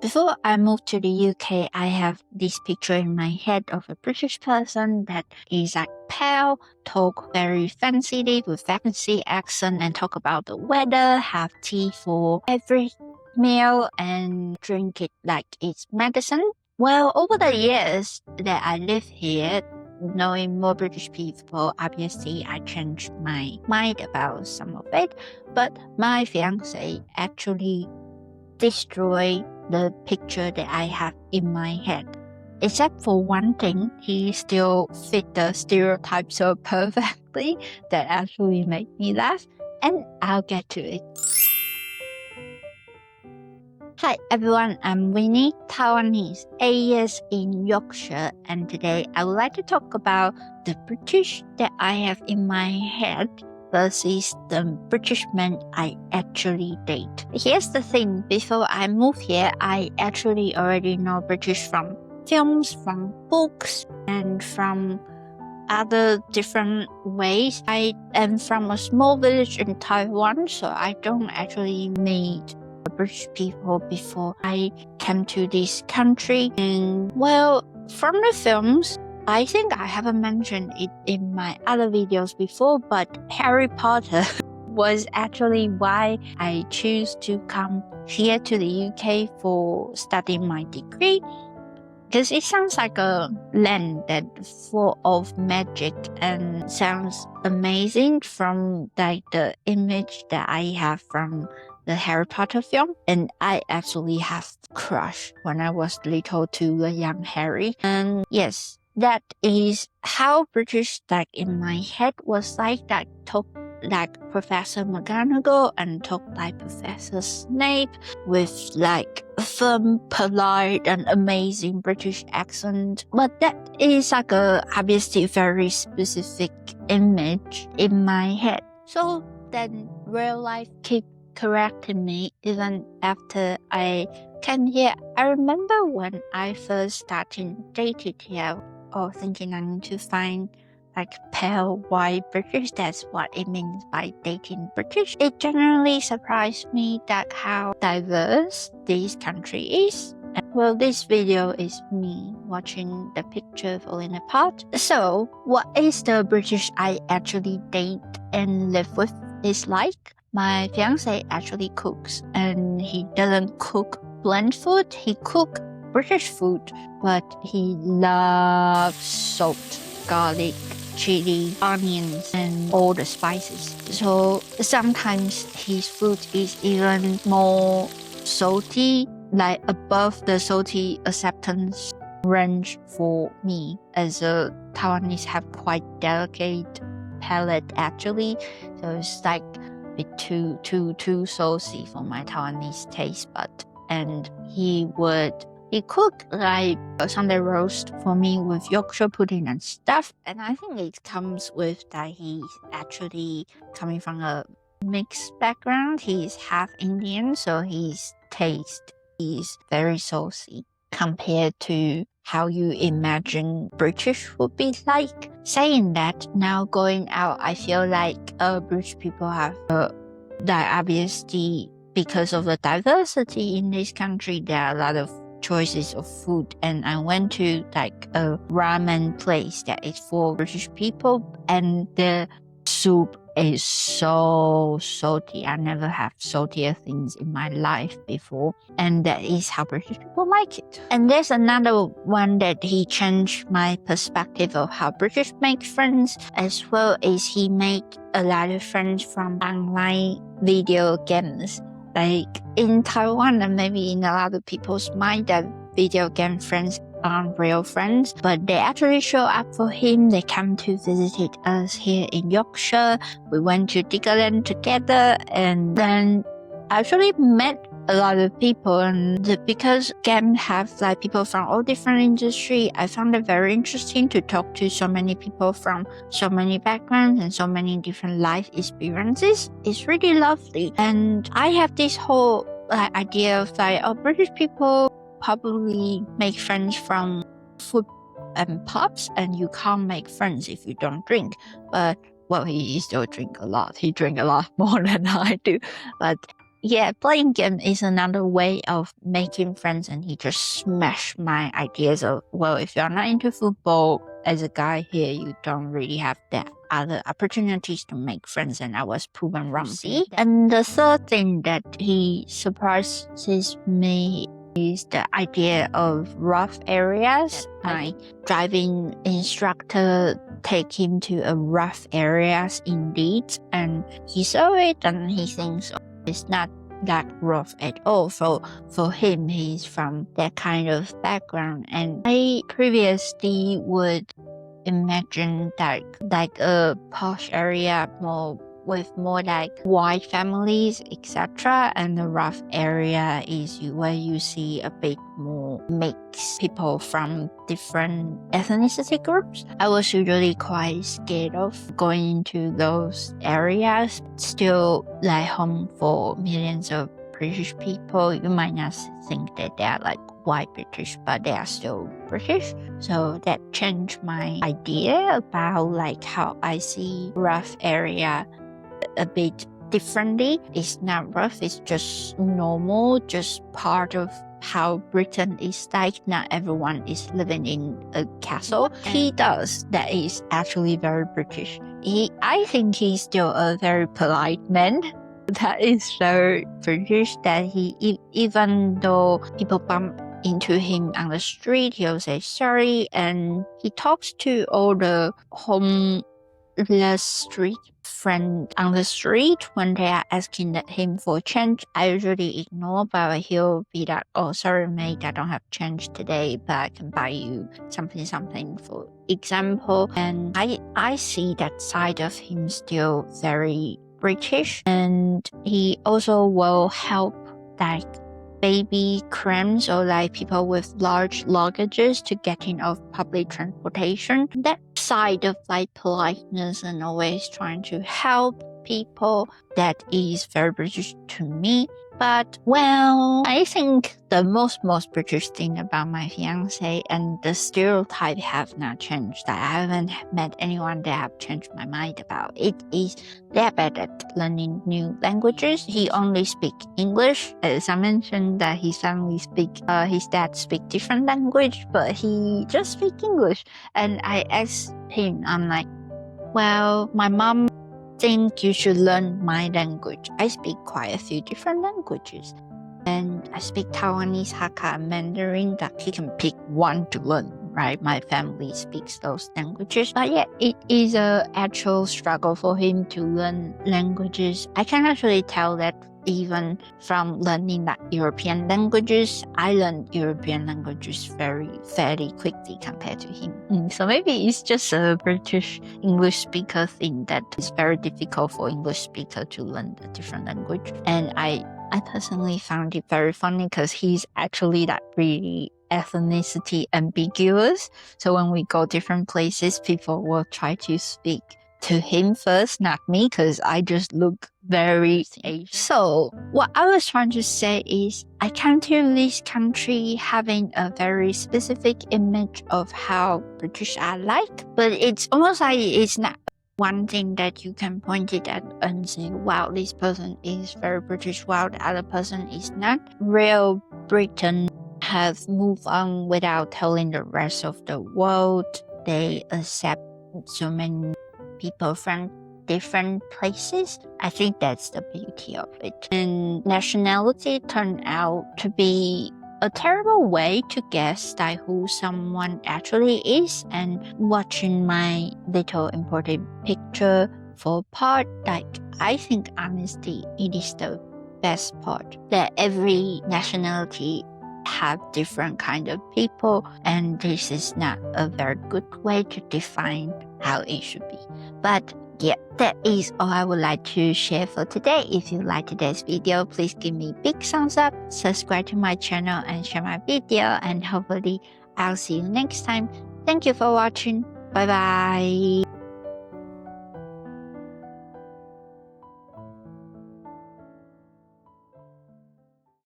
Before I moved to the UK, I have this picture in my head of a British person that is like pale, talk very fancily with fancy accent and talk about the weather, have tea for every meal and drink it like it's medicine. Well, over the years that I live here, knowing more British people, obviously I changed my mind about some of it, but my fiancé actually destroyed the picture that I have in my head. Except for one thing, he still fit the stereotype so perfectly that actually made me laugh, and I'll get to it. Hi everyone, I'm Winnie, Taiwanese, 8 years in Yorkshire, and today I would like to talk about the British that I have in my head versus the British men I actually date. Here's the thing, before I moved here, I actually already know British from films, from books, and from other different ways. I am from a small village in Taiwan, so I don't actually meet British people before I came to this country. And well, from the films, I think I haven't mentioned it in my other videos before, but Harry Potter was actually why I choose to come here to the UK for studying my degree. Because it sounds like a land that's full of magic and sounds amazing from like the image that I have from the Harry Potter film. And I actually have crush when I was little to a young Harry. And yes, that is how British like in my head was like that. Talk like Professor McGonagall and talk like Professor Snape with like a firm, polite and amazing British accent. But that is like a obviously very specific image in my head. So then real life keep correcting me even after I came here. I remember when I first started dating here, or thinking I need to find like pale white British. That's what it means by dating British. It generally surprised me that how diverse this country is. Well, this video is me watching the picture falling apart. So, what is the British I actually date and live with is like? My fiancé actually cooks, and he doesn't cook bland food. He cooks British food, but he loves salt, garlic, chili, onions, and all the spices. So sometimes his food is even more salty, like above the salty acceptance range for me, as a Taiwanese have quite delicate palate actually. So it's like a bit too salty for my Taiwanese taste bud. And he cooked like Sunday roast for me with Yorkshire pudding and stuff. And I think it comes with that he's actually coming from a mixed background. He's half Indian, so his taste is very saucy compared to how you imagine British would be like. Saying that, now going out, I feel like British people have that obviously because of the diversity in this country, there are a lot of choices of food. And I went to like a ramen place that is for British people, and the soup is so salty. I never have saltier things in my life before, and that is how British people like it. And there's another one that he changed my perspective of how British make friends, as well as he make a lot of friends from online video games. Like in Taiwan and maybe in a lot of people's mind that video game friends aren't real friends, but they actually show up for him. They come to visit us here in Yorkshire. We went to Diggerland together, and then actually met a lot of people. And because game have like people from all different industry, I found it very interesting to talk to so many people from so many backgrounds and so many different life experiences. It's really lovely. And I have this whole idea of like, British people probably make friends from food and pubs, and you can't make friends if you don't drink. But well, he still drink a lot. He drink a lot more than I do. But yeah, playing game is another way of making friends, and he just smashed my ideas of, well, if you're not into football, as a guy here, you don't really have that other opportunities to make friends, and I was proven wrong. See? And the third thing that he surprises me is the idea of rough areas. My driving instructor take him to a rough areas indeed, and he saw it and he thinks it's not that rough at all. For him, he's from that kind of background, and I previously would imagine that like a posh area with more like white families, etc. And the rough area is where you see a bit more mixed people from different ethnicity groups. I was usually quite scared of going into those areas. Still like home for millions of British people. You might not think that they are like white British, but they are still British. So that changed my idea about like how I see rough area a bit differently. It's not rough, it's just normal, just part of how Britain is like. Not everyone is living in a castle. He does. That is actually very British. I think he's still a very polite man. That is so British that he, even though people bump into him on the street, he'll say sorry, and he talks to all the homeless street friend on the street when they are asking him for change. I usually ignore, but he'll be like, oh, sorry mate, I don't have change today, but I can buy you something for example. And I see that side of him still very British. And he also will help like baby cramps or like people with large luggages to getting off public transportation. That side of like politeness and always trying to help people, that is very British to me. But well, I think the most British thing about my fiancé, and the stereotype have not changed, that I haven't met anyone that have changed my mind about it, is they're bad at learning new languages. He only speak English. As I mentioned that his family his dad speak different language, but he just speak English. And I asked him, I'm like, well, my mom think you should learn my language. I speak quite a few different languages, and I speak Taiwanese, Hakka, and Mandarin. That he can pick one to learn, right? My family speaks those languages, but yeah, it is a actual struggle for him to learn languages. I can actually tell that even from learning like European languages. I learned European languages fairly quickly compared to him. So maybe it's just a British English speaker thing that it's very difficult for English speaker to learn a different language. And I personally found it very funny because he's actually like really ethnicity ambiguous. So when we go different places, people will try to speak to him first, not me, because I just look very Asian. So what I was trying to say is I came to this country having a very specific image of how British are like, but it's almost like it's not one thing that you can point it at and say, wow, this person is very British, while the other person is not. Real Britain have moved on without telling the rest of the world. They accept so many people from different places. I think that's the beauty of it. And nationality turned out to be a terrible way to guess like who someone actually is. And watching my little imported picture for part, like I think honestly it is the best part, that every nationality have different kind of people, and this is not a very good way to define how it should be. But yeah, that is all I would like to share for today. If you like today's video, please give me a big thumbs up, subscribe to my channel, and share my video, and hopefully I'll see you next time. Thank you for watching. Bye bye.